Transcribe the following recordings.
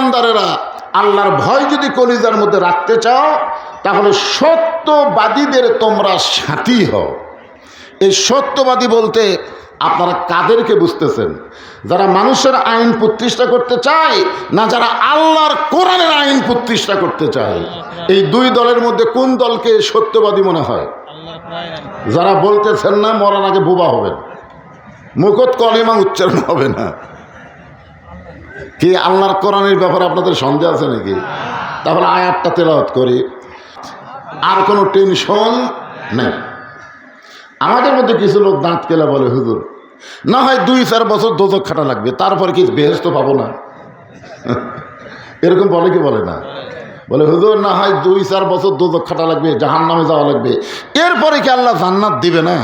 ইমানদারেরা, আল্লাহর ভয় যদি কলিজার মধ্যে রাখতে চাও তাহলে সত্যবাদীদের তোমরা সাথী হও। এই সত্যবাদী বলতে আপনারা কাদেরকে বুঝতেছেন? যারা মানুষের আইন প্রতিষ্ঠা করতে চায়, না যারা আল্লাহর কোরআনের আইন প্রতিষ্ঠা করতে চায়? এই দুই দলের মধ্যে কোন দলকে সত্যবাদী মনে হয়? যারা বলতেছেন না মরার আগে বোবা হবেন, মুখত কলিমা উচ্চারণ হবে না। কি আল্লাহর কোরআনের ব্যাপারে আপনাদের সন্দেহ আছে নাকি? তাহলে আয়াতটা তেলাওয়াত করি, আর কোনো টেনশন নেই। আমাদের মধ্যে কিছু লোক দাঁত কেলা বলে, হুজুর না হয় 2-4 বছর দোজক খাটা লাগবে, তারপরে কি বেহেশত পাবো না? এরকম বলে কি বলে না? বলে হুজুর না হয় 2-4 বছর দোজক খাটা লাগবে, জাহান্নামে যাওয়া লাগবে, এরপরে কি আল্লাহ জান্নাত দিবে না?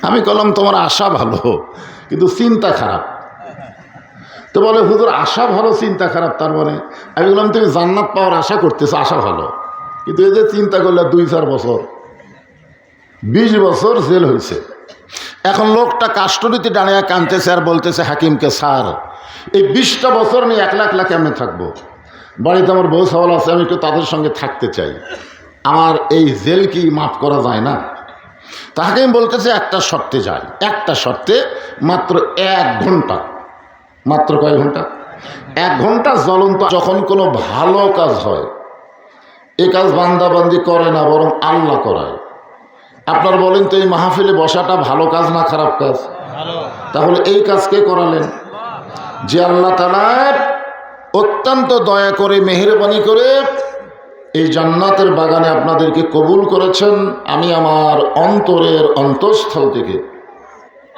আমি বললাম তোমার আশা ভালো কিন্তু চিন্তা খারাপ। তো বলে হুজুর আশা ভালো চিন্তা খারাপ, তার মানে? আমি বললাম তুমি জান্নাত পাওয়ার আশা করতেছো, আশা ভালো, কিন্তু এই যে চিন্তা করলে 2-4 বছর, 20 বছর জেল হয়েছে। এখন লোকটা কাস্টডিতে দাঁড়িয়ে কাঁদতেছে আর বলতেছে হাকিমকে, স্যার এই 20টা বছর আমি একলা একলা কেমনে থাকবো? বাড়িতে আমার বউ সওয়াল আছে, আমি একটু তাদের সঙ্গে থাকতে চাই, আমার এই জেল কি মাফ করা যায় না? তা হাকিম বলতেছে একটা শর্তে যায়, একটা শর্তে, মাত্র 1 ঘন্টা। মাত্র কয় ঘন্টা? 1 ঘন্টা জ্বলন্ত। যখন কোনো ভালো কাজ হয়, এ কাজ বান্দাবান্দি করে না, বরং আল্লাহ করায়। আপনার বলেন তো এই মাহফিলে বসাটা ভালো কাজ না খারাপ কাজ? তাহলে এই কাজ কে করালেন? যে আল্লাহ তাআলা অত্যন্ত দয়া করে মেহেরবানি করে এই জান্নাতের বাগানে আপনাদেরকে কবুল করেছেন। আমি আমার অন্তরের অন্তঃস্থল থেকে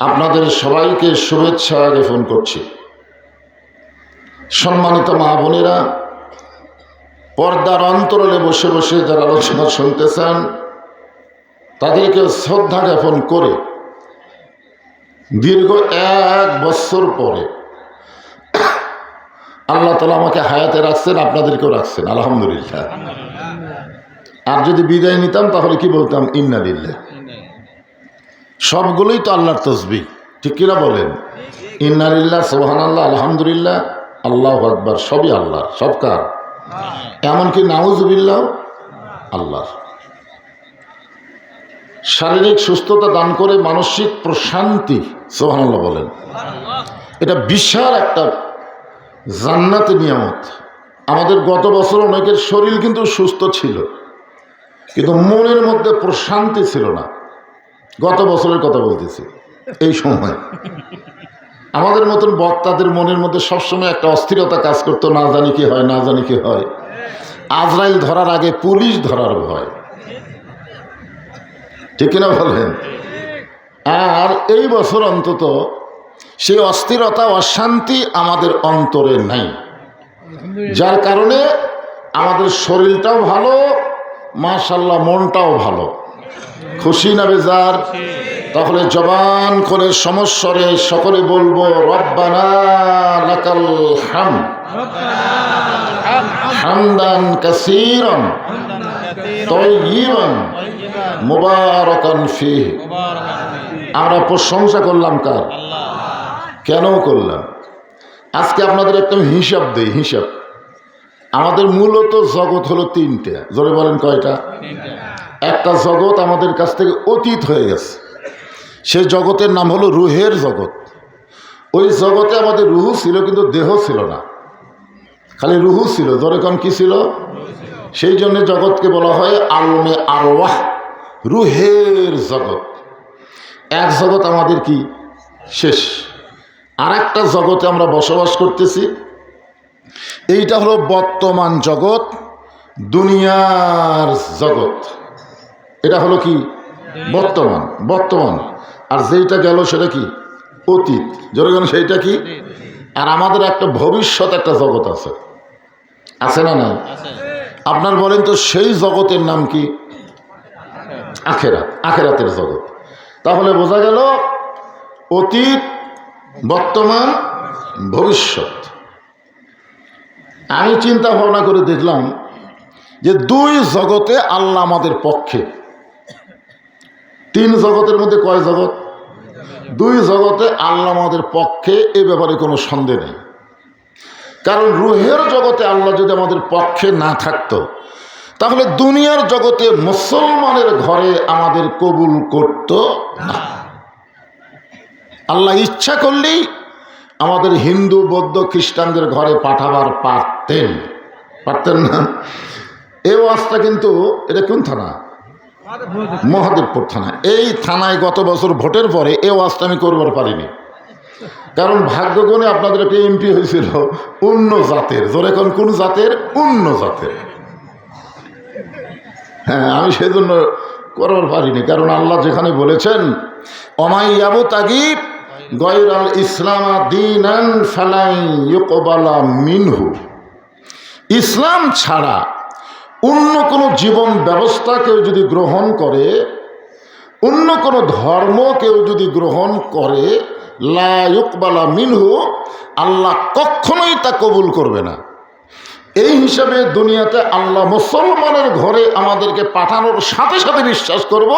আপনাদের সবাইকে শুভেচ্ছা জ্ঞাপন করছি। সম্মানিত মা বোনেরা, পর্দার অন্তরালে বসে বসে যারা আলোচনা শুনতেছেন, তাদেরকে শ্রদ্ধা জ্ঞাপন করে দীর্ঘ 1 বছর পরে আল্লাহ তাআলা আমাকে হায়াতে রাখছেন, আপনাদেরকেও রাখছেন, আলহামদুলিল্লাহ। আর যদি বিদায় নিতাম তাহলে কি বলতাম? ইন্না লিল্লাহ। সবগুলোই তো আল্লাহর তসবিহ, ঠিক কিনা বলেন? ইন্না লিল্লাহ, সুবহানাল্লাহ, আলহামদুলিল্লাহ, আল্লাহু আকবার, সবই আল্লাহর। সব কার? এমনকি নাউজুবিল্লাহ আল্লাহর। শারীরিক সুস্থতা দান করে মানসিক প্রশান্তি, সুবহানাল্লাহ বলেন। এটা বিশাল একটা জান্নাতের নিয়ামত। আমাদের গত বছর অনেকের শরীর কিন্তু সুস্থ ছিল, কিন্তু মনের মধ্যে প্রশান্তি ছিল না। গত বছরের কথা বলতেছি। এই সময় আমাদের মতন বক্তাদের মনের মধ্যে সবসময় একটা অস্থিরতা কাজ করতো, না জানি কি হয়, না জানি কি হয়। আজরাইল ধরার আগে পুলিশ ধরার ভয়, ঠিক কিনা বলেন? আর এই বছর অন্তত সেই অস্থিরতা, অশান্তি আমাদের অন্তরে নাই, যার কারণে আমাদের শরীরটাও ভালো, মাশাআল্লাহ মনটাও ভালো। খুশি না বেজার? তাহলে জবান করে সমস্বরে সকলে বলবো রব্বানা লাকাল হামদ হামদান কাসীরান তাইয়িবান মুবারাকান ফীহি। আমরা প্রশংসা করলাম কার? কেন করলাম? আজকে আপনাদের একটা হিসাব দেই। হিসাব, আমাদের মূলত জগৎ হলো 3টে। জোরে বলেন কয়টা? একটা জগৎ আমাদের কাছ থেকে অতীত হয়ে গেছে, সেই জগতের নাম হলো রুহের জগৎ। ওই জগতে আমাদের রুহু ছিল, কিন্তু দেহ ছিল না, খালি রুহু ছিল। জোরে কোন কি ছিল? সেই জন্য জগৎকে বলা হয় আলমে আরওয়াহ, রুহের জগৎ। এক জগৎ আমাদের কি শেষ, আর একটা জগতে আমরা বসবাস করতেছি। এইটা হলো বর্তমান জগৎ, দুনিয়ার জগৎ। এটা হলো কি? বর্তমান। বর্তমান। আর যেইটা গেল সেটা কি? অতীত। জোরে সেইটা কি? আর আমাদের একটা ভবিষ্যৎ, একটা জগৎ আছে, আছে না নাই? আপনার বলেন তো সেই জগতের নাম কি? আখেরাত। আখেরাতের জগৎ। তাহলে বোঝা গেল অতীত, বর্তমান, ভবিষ্যৎ। আমি চিন্তা ভাবনা করে দেখলাম যে 2 জগতে আল্লাহ আমাদের পক্ষে। 3 জগতের মধ্যে কয় জগৎ? 2 জগতে আল্লাহ আমাদের পক্ষে, এ ব্যাপারে কোনো সন্দেহ নেই। কারণ রুহের জগতে আল্লাহ যদি আমাদের পক্ষে না থাকতো তাহলে দুনিয়ার জগতে মুসলমানের ঘরে আমাদের কবুল করত না। আল্লাহ ইচ্ছা করলেই আমাদের হিন্দু বৌদ্ধ খ্রিস্টানদের ঘরে পাঠাবার পারতেন না। এই ওয়াজটা কিন্তু এটা কোন থানা? মহাদেবপুর থানা। এই থানায় গত বছর ভোটের পরে এই ওয়াজটা আমি করবার পারিনি, কারণ ভাগ্যগুণে আপনাদের একটা এমপি হয়েছিল অন্য জাতের। জোরে কোন জাতের? অন্য জাতের। হ্যাঁ, আমি সেজন্য করবার পারিনি, কারণ আল্লাহ যেখানে বলেছেন অমাইয়াবু তাগিব গয়রাল ইসলাম দীনান ফালাই ইউকবালা মিনহু, ইসলাম ছাড়া অন্য কোনো জীবন ব্যবস্থা কেউ যদি গ্রহণ করে, অন্য কোনো ধর্ম কেউ যদি গ্রহণ করে, লা ইউকবালা মিনহু, আল্লাহ কখনোই তা কবুল করবে না। এই হিসাবে দুনিয়াতে আল্লাহ মুসলমানের ঘরে আমাদেরকে পাঠানোর সাথে সাথে বিশ্বাস করব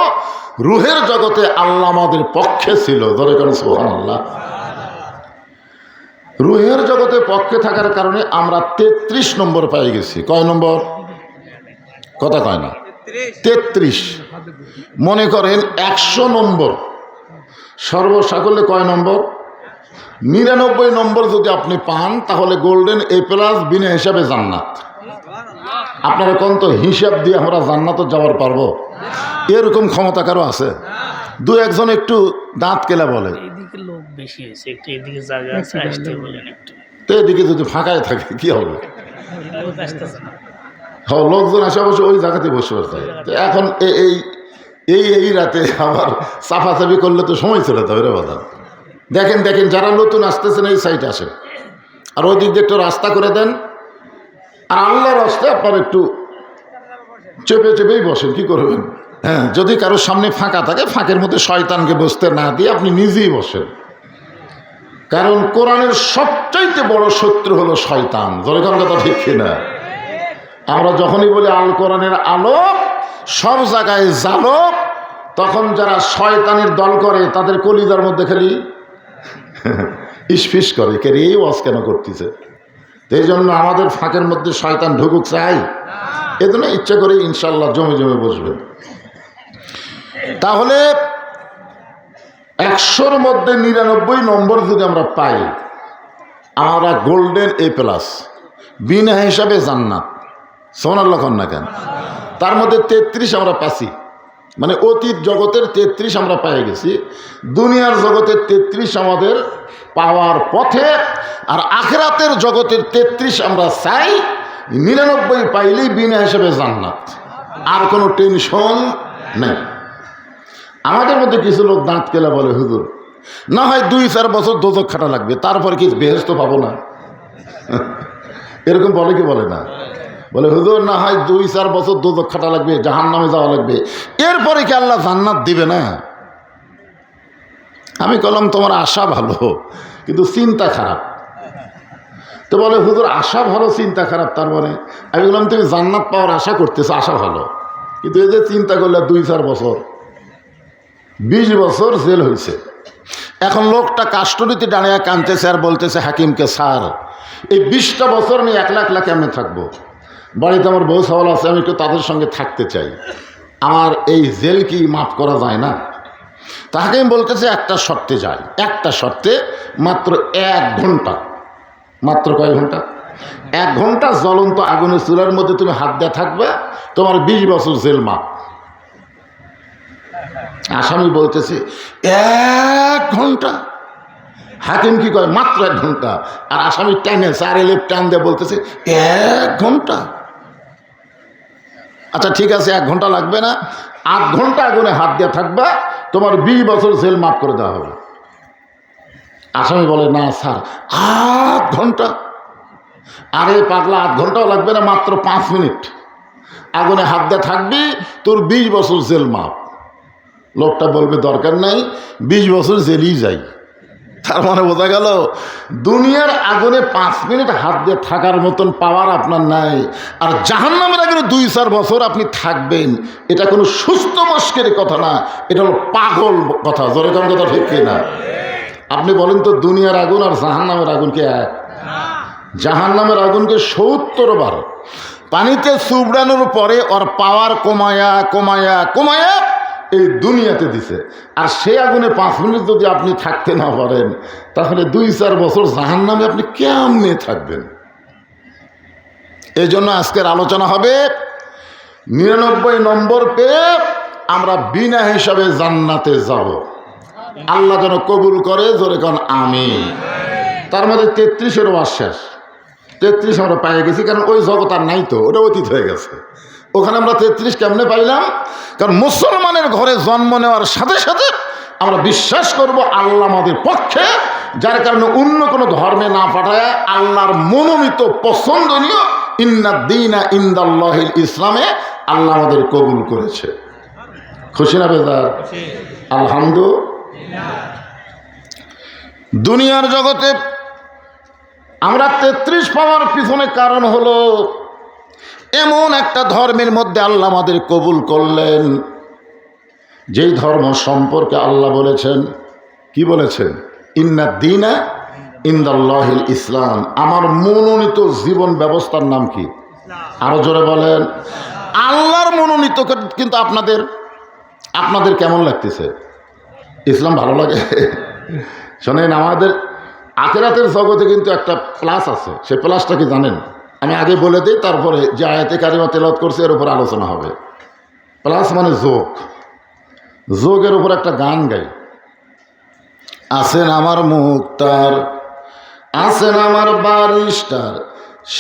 রুহের জগতে আল্লাহ আমাদের পক্ষে ছিল। ধরে কেন সুবহানাল্লাহ। রুহের জগতে পক্ষে থাকার কারণে আমরা 33 নম্বর পেয়ে গেছি। কয় নম্বর? কথা কয় না, 33। মনে করেন 100 নম্বর সর্বসাকল্যে কয় নম্বর? 99 নম্বর যদি আপনি পান তাহলে গোল্ডেন A+ বিনা হিসাবে জান্নাত। আপনারা কোন তো হিসাব দিয়ে আমরা জান্নাতে যাওয়ার পারবো? এরকম ক্ষমতা কারো আছে? দু একজন একটু দাঁত কেলা বলে, এইদিকে লোক বেশি হয়েছে, একটু এদিকে জায়গা আছে, আসতে বলেন একটু। তো এদিকে যদি ফাঁকায় থাকে কি হবে? লোক আসতেছে না। হ্যাঁ, লোকজন আসে অবশ্য ওই জায়গাতে বসে পড়তে। তো এখন এই রাতে আবার চাপাচাপি করলে তো সময় চলে যাবে রে বাবা। দেখেন যারা নতুন আসতেছেন এই সাইডে আসেন, আর ওই দিক দিয়ে একটু রাস্তা করে দেন, আর আল্লাহর রাস্তায় আপনার একটু চেপেই বসেন। কি করবেন? হ্যাঁ, যদি কারোর সামনে ফাঁকা থাকে ফাঁকের মধ্যে শয়তানকে বসতে না দিয়ে আপনি নিজেই বসেন, কারণ কোরআনের সবচাইতে বড় শত্রু হলো শয়তান। যেরকম কথা ঠিক কিনা? আমরা যখনই বলি আল কোরআনের আলো সব জায়গায় জালো, তখন যারা শয়তানের দল করে তাদের কলিজার মধ্যে খালি ইসফিস করে, কে রে এই ওয়াজ কেন করতেছে? এই জন্য আমাদের ফাঁকের মধ্যে শয়তান ঢুকুক চাই, এজন্য ইচ্ছা করে ইনশাল্লাহ জমে বসবে। তাহলে 100-র মধ্যে 99 নম্বর যদি আমরা পাই, আমরা গোল্ডেন A+ বিনা হিসাবে জান্নাত। সুবহানাল্লাহ না কেন? তার মধ্যে 33 আমরা পাচ্ছি, মানে অতীত জগতের 33 আমরা পেয়ে গেছি, দুনিয়ার জগতের 33 আমাদের পাওয়ার পথে, আর আখিরাতের জগতের 33 আমরা চাই। 99 পাইলেই বিনা হিসেবে জান্নাত, আর কোনো টেনশন নেই। আমাদের মধ্যে কিছু লোক দাঁত কেলা বলে, হুজুর না হয় 2-4 বছর দোজখ খাটা লাগবে, তারপরে কি বেহেশত পাবো না? এরকম বলে কি বলে না? বলে হুজুর না হয় 2-4 বছর দোজখ খাটা লাগবে, জাহান্নামে যাওয়া লাগবে, এরপরে কি আল্লাহ জান্নাত দিবে না? আমি বললাম তোমার আশা ভালো কিন্তু চিন্তা খারাপ। তো বলে হুজুর আশা ভালো চিন্তা খারাপ, তার মানে? আমি বললাম তুমি জান্নাত পাওয়ার আশা করতেছো, আশা ভালো, কিন্তু এই যে চিন্তা করলে 2-4 বছর 20 বছর জেল হয়েছে। এখন লোকটা কাস্টডিতে দাঁড়িয়ে কাঁদতেছে আর বলতেছে হাকিমকে, স্যার এই 20টা বছর আমি একলা কেমনে থাকবো? বাড়িতে আমার বউ সওয়াল আছে, আমি একটু তাদের সঙ্গে থাকতে চাই, আমার এই জেল কি মাফ করা যায় না? তা হাকিম বলতেছে একটা শর্তে যায়, একটা শর্তে, মাত্র 1 ঘন্টা। মাত্র কয় ঘন্টা? 1 ঘন্টা জ্বলন্ত আগুনের চুলার মধ্যে তুমি হাত দিয়ে থাকবে, তোমার 20 বছর জেল মাফ। আসামি বলতেছে 1 ঘন্টা। হাকিম কি কয়? মাত্র 1 ঘন্টা। আর আসামি টানে 4 এলেপ টান দিয়ে বলতেছে 1 ঘন্টা। আচ্ছা ঠিক আছে, 1 ঘন্টা লাগবে না, 8 ঘন্টা আগুনে হাত দিয়ে থাকবা, তোমার 20 বছর জেল মাফ করে দেওয়া হবে। আসামি বলে না স্যার 8 ঘন্টা। আরে পাগলা, 8 ঘন্টাও লাগবে না, মাত্র 5 মিনিট আগুনে হাত দিয়ে থাকবি, তোর 20 বছর জেল মাফ। লোকটা বলবে দরকার নাই, 20 বছর জেলই যাই। তার মানে বোঝা গেল দুনিয়ার আগুনে 5 মিনিট হাত দিয়ে থাকার মতন পাওয়ার আপনার নাই, আর জাহান্নামের আগুনে 2-4 বছর আপনি থাকবেন, এটা কোনো সুস্থ মস্কের কথা না, এটা হলো পাগল কথা। জোরে কোন কথা ঠিক কিনা? আপনি বলেন তো দুনিয়ার আগুন আর জাহান্নামের আগুন কি এক? জাহান্নামের আগুনকে 70 বার পানিতে চুবড়ানোর পরে ওর পাওয়ার কমায়া কমায়া কমায়া এই দুনিয়াতে দিছে। আর সে আগুনে 5 মিনিট যদি আপনি থাকতে না পারেন, তাহলে 2-4 বছর জাহান্নামে আপনি কেমনে থাকবেন? এই জন্য আজকের আলোচনা হবে 99 নম্বর পেয়ে আমরা বিনা হিসাবে জান্নাতে যাব। আল্লাহ যেন কবুল করে, জোরে কোন আমিন। তার মধ্যে 33-এর ওয়াজ শেষ। 33 আমরা পেয়ে গেছি, কারণ ওই জগৎ আর নাই তো, ওটা অতীত হয়ে গেছে। ওখানে আমরা 33 কেমনে পাইলাম? কারণ মুসলমানের ঘরে জন্ম নেওয়ার সাথে সাথে আমরা বিশ্বাস করব আল্লাহ আমাদের পক্ষে, যার কারণে অন্য কোনো ধর্মে না পাঠায় আল্লাহর মনোনীত পছন্দনীয় ইন্নাদ্দীনা ইনদাল্লাহিল ইসলামে আল্লাহ আমাদের কবুল করেছে। খুশি না বেজার? আলহামদুলিল্লাহ। দুনিয়ার জগতে আমরা 33 পাওয়ার পিছনে কারণ হলো এমন একটা ধর্মের মধ্যে আল্লাহ আমাদের কবুল করলেন, যেই ধর্ম সম্পর্কে আল্লাহ বলেছেন, কি বলেছেন? ইন্নাদ্দীনা ইনদাল্লাহিল ইসলাম। আমার মনোনীত জীবন ব্যবস্থার নাম কি? আরো জোরে বলেন। আল্লাহর মনোনীত। কিন্তু আপনাদের কেমন লাগতেছে? ইসলাম ভালো লাগে? শোনেন, আমাদের আখিরাতের জগতে কিন্তু একটা প্লাস আছে। সেই প্লাসটা কি জানেন? আমি আগে বলে দিই, তারপরে যে আয়াতে কারিমা তেলাওয়াত করছে এর উপর আলোচনা হবে। প্লাস মানে যোগ। যোগের উপর একটা গান গাই। আছেন আমার মুক্তার, আছেন আমার বারিস্টার,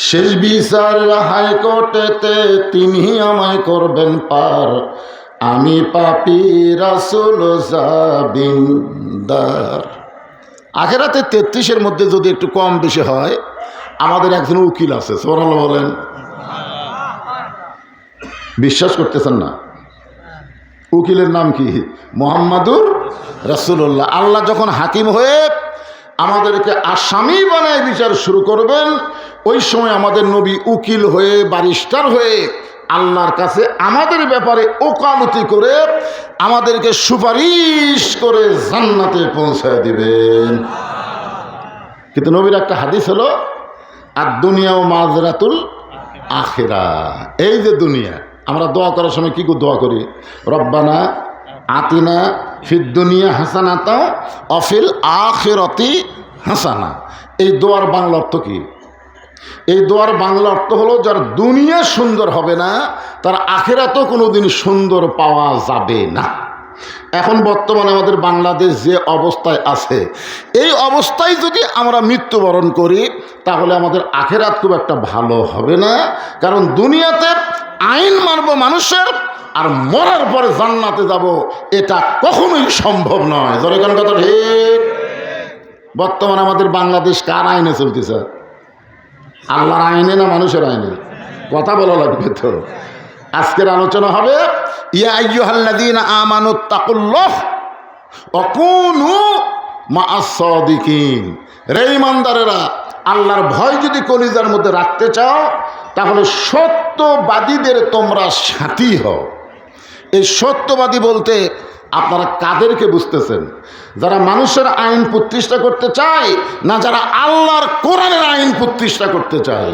শেষ বিচার হাইকোর্টেতে তিনি আমায় করবেন পার, আমি পাপী রাসূল জাবিনদার। আখিরাতে 33-এর মধ্যে যদি একটু কম বেশি হয়, আমাদের একজন উকিল আছে, সুবহানাল্লাহ বলেন। বিশ্বাস করতেছেন না? উকিলের নাম কি? মুহাম্মাদুর রাসূলুল্লাহ। আল্লাহ যখন হাকিম হয়ে আমাদেরকে আসামি বানায় বিচার শুরু করবেন, ওই সময় আমাদের নবী উকিল হয়ে, বারিস্টার হয়ে আল্লাহর কাছে আমাদের ব্যাপারে ওকালতি করে আমাদেরকে সুপারিশ করে জান্নাতে পৌঁছায় দিবেন। কিন্তু নবীর একটা হাদিস হলো, আর দুনিয়া ও মাজরাতুল আখিরা। এই যে দুনিয়া, আমরা দোয়া করার সময় কি দোয়া করি? রব্বানা আতিনা ফিদ দুনিয়া হাসানাতা ওয়া ফিল আখিরাতি হাসানা। এই দোয়ার বাংলা অর্থ কি? এই দোয়ার বাংলা অর্থ হলো, যার দুনিয়া সুন্দর হবে না তার আখিরাতও কোনোদিন সুন্দর পাওয়া যাবে না। এখন বর্তমানে আমাদের বাংলাদেশ যে অবস্থায় আছে, এই অবস্থায় যদি আমরা মৃত্যুবরণ করি, তাহলে আমাদের আখিরাত খুব একটা ভালো হবে না। কারণ দুনিয়াতে আইন মানব মানুষের, আর মরার পরে জান্নাতে যাব, এটা কখনোই সম্ভব নয়। জোরে কোন কথা ঠিক? বর্তমানে আমাদের বাংলাদেশ কার আইনে চলতেছে? আল্লাহর আইনে না মানুষের আইনে? কথা বলা লাগবে তো। আজকের আলোচনা হবে ইয়া আইয়ুহাল্লাযীনা আমানুত্তাকুল্লাহ ওয়া কুনু মা'আস সাদিকিন। রে ঈমানদারেরা, আল্লাহর ভয় যদি কলিজার মধ্যে রাখতে চাও, তাহলে সত্যবাদীদের তোমরা সাথী হও। এই সত্যবাদী বলতে আপনারা কাদেরকে বুঝতেছেন? যারা মানুষের আইন প্রতিষ্ঠা করতে চায়, না যারা আল্লাহর কোরআনের আইন প্রতিষ্ঠা করতে চায়?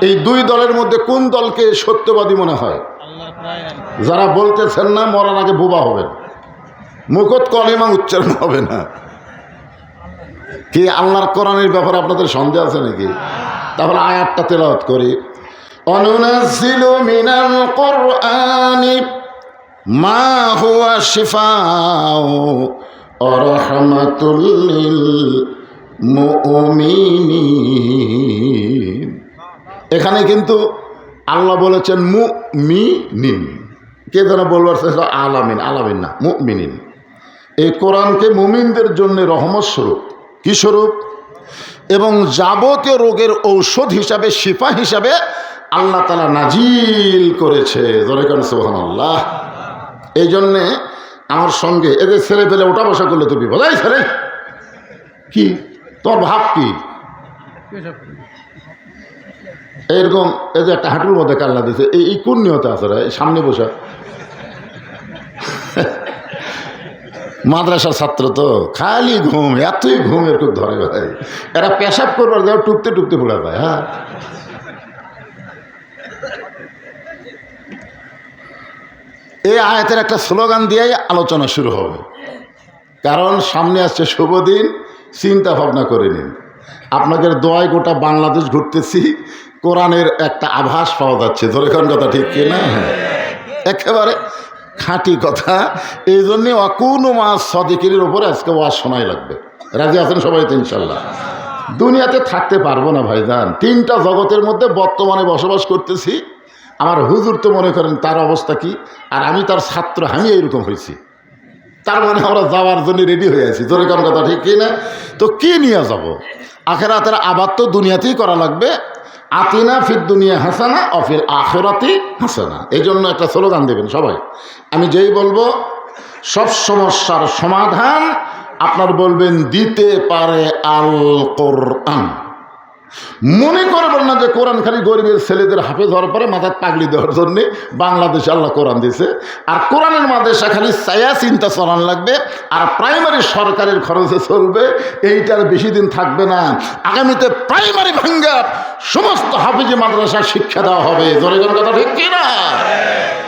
এই দুই দলের মধ্যে কোন দলকে সত্যবাদী মনে হয়? যারা বলতেছেন না মরার আগে বোবা হবেন, মুখত কলিমা উচ্চারণ হবে না। কি আল্লাহর কোরআনের ব্যাপারে আপনাদের সন্দেহ আছে নাকি? তাহলে আয়াতটা তেলাওয়াত করি। অনুনাজ্জিলু মিনাল কুরআনি মা হুয়া শিফাউ ওয়া রাহমাতুল লিল মুমিনিন। এখানে কিন্তু আল্লাহ বলেছেন মুমিনিন। কে যেন বলবার চেষ্টা? আলামিন। আলামিন না, মুমিনিন। এই কোরআনকে মুমিনদের জন্য রহমত স্বরূপ। কি স্বরূপ? এবং যাবতীয় রোগের ঔষধ হিসাবে, শিফা হিসাবে আল্লাহ তাআলা নাজিল করেছে। জোরে কোন সুবহানাল্লাহ। এই জন্যে আমার সঙ্গে এদের ছেলে পেলে ওটা বসা করলে তো বিপদ। এই ছেলে, কি তোর ভাব কি? এরকম এই যে একটা হাঁটুর মধ্যে কাল্লা দিয়েছে, এই কোন নিয়তে আছে রে? সামনে বসা। মাদ্রাসার ছাত্র তো খালি ঘুম, এতই ঘুমের খুব ধরে ভাই, এরা পেশাব করবার যাও টুকতে টুকতে পড়ে যায়। হ্যাঁ, এই আয়াতের একটা স্লোগান দিয়েই আলোচনা শুরু হবে, কারণ সামনে আসছে শুভ দিন, চিন্তা ভাবনা করে নিন। আপনাদের দোয়ায় গোটা বাংলাদেশ ঘুরতেছি, কোরআনের একটা আভাস পাওয়া যাচ্ছে। ধরে কোন কথা ঠিক কিনা? একেবারে খাঁটি কথা। এই জন্যে অকুনো মাস সদিকির ওপরে আজকে ওয়াজ শোনাই লাগবে। রাজি আছেন সবাই তো ইনশাল্লাহ? দুনিয়াতে থাকতে পারবো না ভাইজান, তিনটা জগতের মধ্যে বর্তমানে বসবাস করতেছি। আমার হুজুর তো মনে করেন তার অবস্থা কি, আর আমি তার ছাত্র, আমি এইরকম হয়েছি। তার মানে আমরা যাওয়ার জন্য রেডি হয়ে আছি। জোরে কোন কথা ঠিক কিনা? তো কি নিয়ে যাব? আখেরাতের আবাদ তো দুনিয়াতেই করা লাগবে। আতিনা ফির দুনিয়া হাসানা অফির আখেরাতি হাসানা। এই জন্য একটা স্লোগান দেবেন সবাই। আমি যেই বলবো সব সমস্যার সমাধান আপনার বলবেন দিতে পারে আল কোরআন। মনে করবেন না যে কোরআন খালি গরিবের ছেলেদের হাফেজ হওয়ার পরে মাথায় পাগড়ি দেওয়ার জন্যে বাংলাদেশে আল্লাহ কোরআন দিয়েছে। আর কোরআনের মাদ্রাসা খালি ছায়া চিন্তা চলান লাগবে, আর প্রাইমারি সরকারের খরচে চলবে, এইটার বেশি দিন থাকবে না। আগামীতে প্রাইমারি ভাঙ্গার সমস্ত হাফেজি মাদ্রাসা শিক্ষা দেওয়া হবে। জোরে কোন কথা ঠিক কিনা?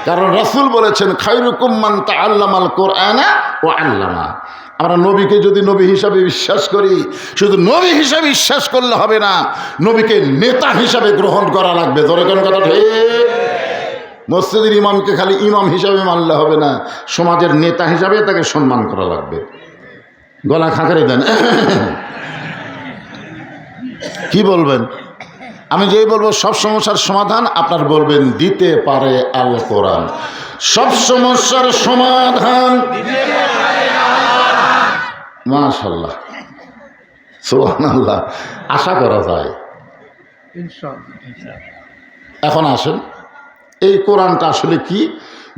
কারণ রাসূল বলেছেন খায়রুকুম মান তাআল্লামাল কোরআনা ওয়া আল্লামা। আমরা নবীকে যদি নবী হিসাবে বিশ্বাস করি, শুধু নবী হিসাবে বিশ্বাস করলে হবে না, নবীকে নেতা হিসাবে গ্রহণ করা লাগবে। ধরে কোন কথা ঠিক? মসজিদের ইমামকে খালি ইমাম হিসাবে মানলে হবে না, সমাজের নেতা হিসাবে তাকে সম্মান করা লাগবে। গলা খাঁকারে দেন, কি বলবেন? আমি যেই বলবো সব সমস্যার সমাধান আপনার বলবেন দিতে পারে আল কোরআন। সব সমস্যার সমাধান মাশাআল্লাহ, সুবহানাল্লাহ, আশা করা যায়। এখন আসেন, এই কোরআনটা আসলে কি?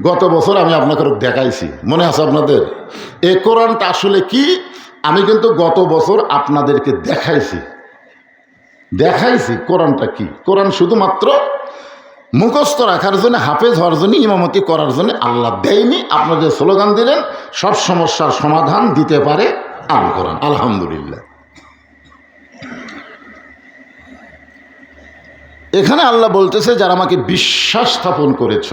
গত বছর আমি আপনাকে দেখাইছি, মনে আছে আপনাদের? এই কোরআনটা আসলে কি আমি কিন্তু গত বছর আপনাদেরকে দেখাইছি কোরআনটা কি। কোরআন শুধুমাত্র মুখস্থ রাখার জন্য, হাফেজ হওয়ার জন্য, ইমামতি করার জন্য আল্লাহ দেয়নি। আপনাদের স্লোগান দিলেন সব সমস্যার সমাধান দিতে পারে আল কোরআন। আলহামদুলিল্লাহ। এখানে আল্লাহ বলতেছে যারা আমাকে বিশ্বাস স্থাপন করেছ,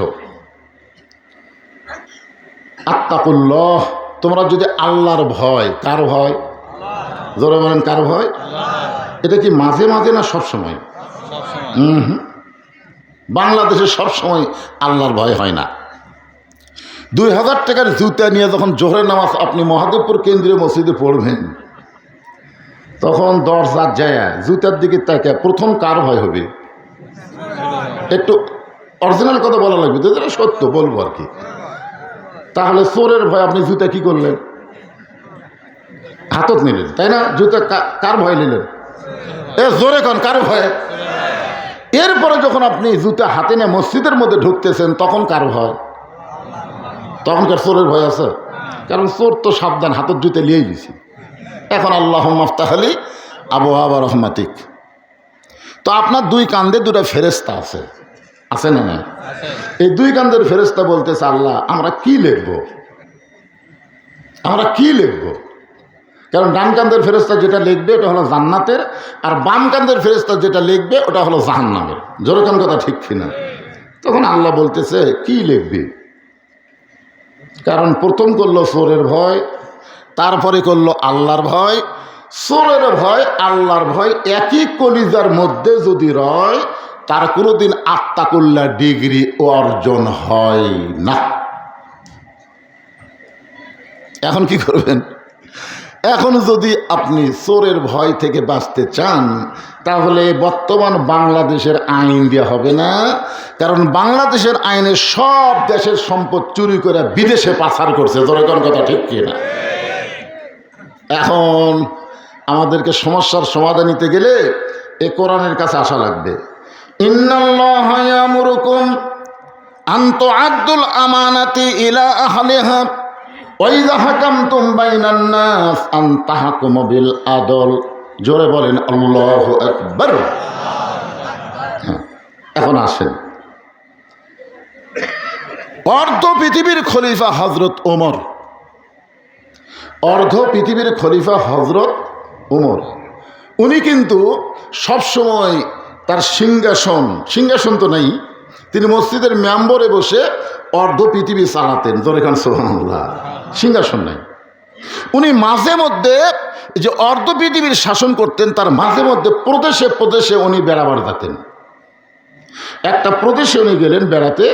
আত্তাকুল্লাহ, তোমরা যদি আল্লাহর ভয়, কার ভয়? জোরে বলেন, কার ভয়? এটা কি মাঝে মাঝে না সব সময়? বাংলাদেশে সব সময় আল্লাহর ভয় হয় না। 2000 টাকার জুতা নিয়ে যখন জোহরের নামাজ আপনি মহাদেবপুর কেন্দ্রীয় মসজিদে পড়বেন, তখন দরজার যায় জুতার দিকে তাকে প্রথম কার ভয় হবে? একটু অরিজিনাল কথা বলা লাগবে, যেটা সত্য বলবো আর কি। তাহলে চোরের ভয় আপনি জুতা কি করলেন? হাতত নিলেন, তাই না? জুতা কার ভয় নিলেন? এ জোরে কন, কার ভয়? এরপরে যখন আপনি জুতা হাতে নিয়ে মসজিদের মধ্যে ঢুকতেছেন, তখন কার ভয়? তখনকার চোরের ভয় আছে, কারণ চোর তো সাবধান, হাতের জুতা লিয়েই দিছি। এখন আল্লাহ মাফতাহালি আবহাওয়া রহমাতিক। তো আপনার দুই কান্দে দুটা ফেরেশতা আছে না? এই দুই কান্দের ফেরেশতা বলতেছে আল্লাহ আমরা কি লিখবো, কারণ ডান কান্দের ফেরেশতা যেটা লিখবে ওটা হলো জান্নাতের, আর বাম কান্দের ফেরেশতা যেটা লিখবে ওটা হলো জাহান্নামের। জোরে কোন কথা ঠিক কিনা? তখন আল্লাহ বলতেছে কি লিখবি? কারণ প্রথম করলো চোরের ভয়, তারপরে করলো আল্লাহর ভয়। চোরের ভয়, আল্লাহর ভয় একই কলিজার মধ্যে যদি রয়, তার কোনোদিন আত্তাকুল্লাহ ডিগ্রি অর্জন হয় না। এখন কি করবেন? এখন যদি আপনি চোরের ভয় থেকে বাঁচতে চান, তাহলে বর্তমান বাংলাদেশের আইন দেওয়া হবে না, কারণ বাংলাদেশের আইনে সব দেশের সম্পদ চুরি করে বিদেশে পাচার করছে। জনগণ কথা ঠিক কিনা? এখন আমাদেরকে সমস্যার সমাধান নিতে গেলে এ কোরআনের কাছে আসা লাগবে। ইন্নাল্লাহা ইয়ামুরুকুম আন তুআদ্দুল আমানাতি ইলা আহলিহা ওয়া ইযা হাকামতুম বাইনান নাস আন তাহকুমু বিল আদল। জোরে বলেন আল্লাহু আকবার। এখন আসেন, অর্ধ পৃথিবীর খলিফা হযরত ওমর অর্ধ পৃথিবীর খলিফা হজরত উমর, উনি কিন্তু সবসময় তার সিংহাসন তো নেই, তিনি মসজিদের মেম্বরে বসে অর্ধ পৃথিবী চালাতেন। জোরে খান সুবহানাল্লাহ। সিংহাসন নেই, উনি মাঝে মধ্যে যে অর্ধ পৃথিবীর শাসন করতেন, তার মাঝে মধ্যে প্রদেশে প্রদেশে উনি বেড়াবার যেতেন। একটা প্রদেশে উনি গেলেন বেড়াতে,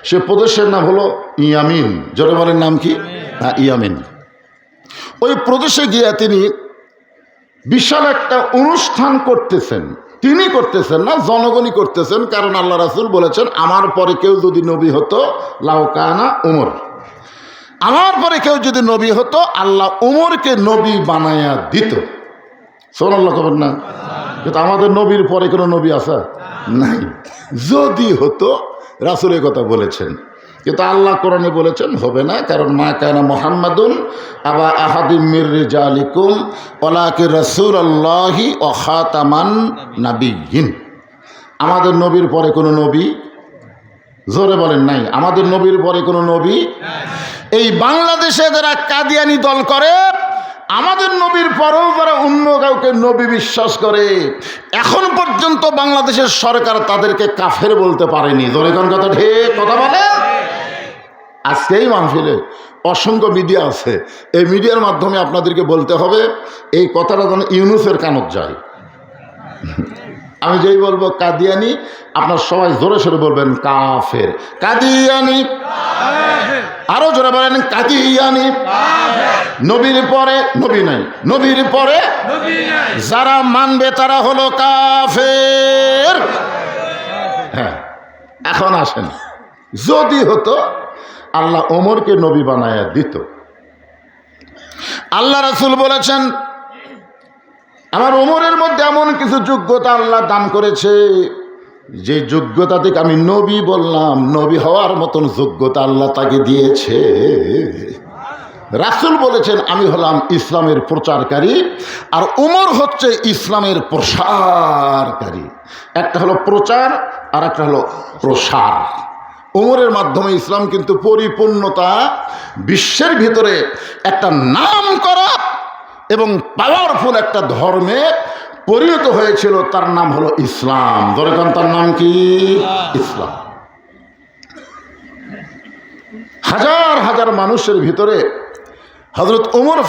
সে প্রদেশের নাম হলো ইয়ামিন। জোরে বলেন নাম কি? হ্যাঁ, ইয়ামিন। ওই প্রদেশে গিয়ে তিনি বিশাল একটা অনুষ্ঠান করতেছেন। তিনি করতেছেন না, জনগণই করতেছেন, কারণ আল্লাহ রাসূল বলেছেন আমার পরে কেউ যদি নবী হতো লাউকানা উমর, আমার পরে কেউ যদি নবী হতো আল্লাহ উমরকে নবী বানায়া দিত। সুবহানাল্লাহ কবেন না? কিন্তু আমাদের নবীর পরে কোনো নবী আছে নাই। যদি হতো রাসূল এই কথা বলেছেন, কিন্তু আল্লাহ কোরআনে বলেছেন হবে না, কারণ মা কানা মুহাম্মাদুন আবা আহাদিম মির রিজালিকুম ওয়ালাকিন রাসূলুল্লাহি ওয়া খাতামান নাবিয়্যিন। আমাদের নবীর পরে কোনো নবী, জোরে বলেন নাই, আমাদের নবীর পরে কোনো নবী। এই বাংলাদেশে যারা কাদিয়ানি দল করে, আমাদের নবীর পরেও যারা অন্য কাউকে নবী বিশ্বাস করে, এখন পর্যন্ত বাংলাদেশের সরকার তাদেরকে কাফের বলতে পারেনি। জোরে কোন কথা ঠিক কথা বলে। আজকেই মাহফিলে অসংখ্য মিডিয়া আছে, এই মিডিয়ার মাধ্যমে আপনাদেরকে বলতে হবে এই কথাটা যেন ইউনূসের কানত যায়। আমি যেই বলবো কাদিয়ানি, আপনার সবাই জোরে সোরে বলবেন কাফের। কাদিয়ানি, আরো জোরে বলেন কাদিয়ানি। নবীর পরে নবী নাই, নবীর পরে যারা মানবে তারা হলো কাফের। হ্যাঁ, এখন আসেন, যদি হতো আল্লাহ ওমরকে নবী বানায়া দিত। আল্লাহ রাসূল বলেছেন আমার ওমরের মধ্যে এমন কিছু যোগ্যতা আল্লাহ দান করেছে, যে যোগ্যতা থেকে আমি নবী বললাম, নবী হওয়ার মতন যোগ্যতা আল্লাহ তাকে দিয়েছে। রাসূল বলেছেন আমি হলাম ইসলামের প্রচারকারী, আর ওমর হচ্ছে ইসলামের প্রসারকারী। একটা হলো প্রচার আর একটা হলো প্রসার। ওমরের মাধ্যমে ইসলাম কিন্তু পরিপূর্ণতা, বিশ্বের ভিতরে একটা নাম করা এবং পাওয়ারফুল একটা ধর্মে পরিণত হয়েছিল, তার নাম হলো ইসলাম। ধরে কোন, তার নাম কি? ইসলাম। হাজার হাজার মানুষের ভিতরে হযরত ওমর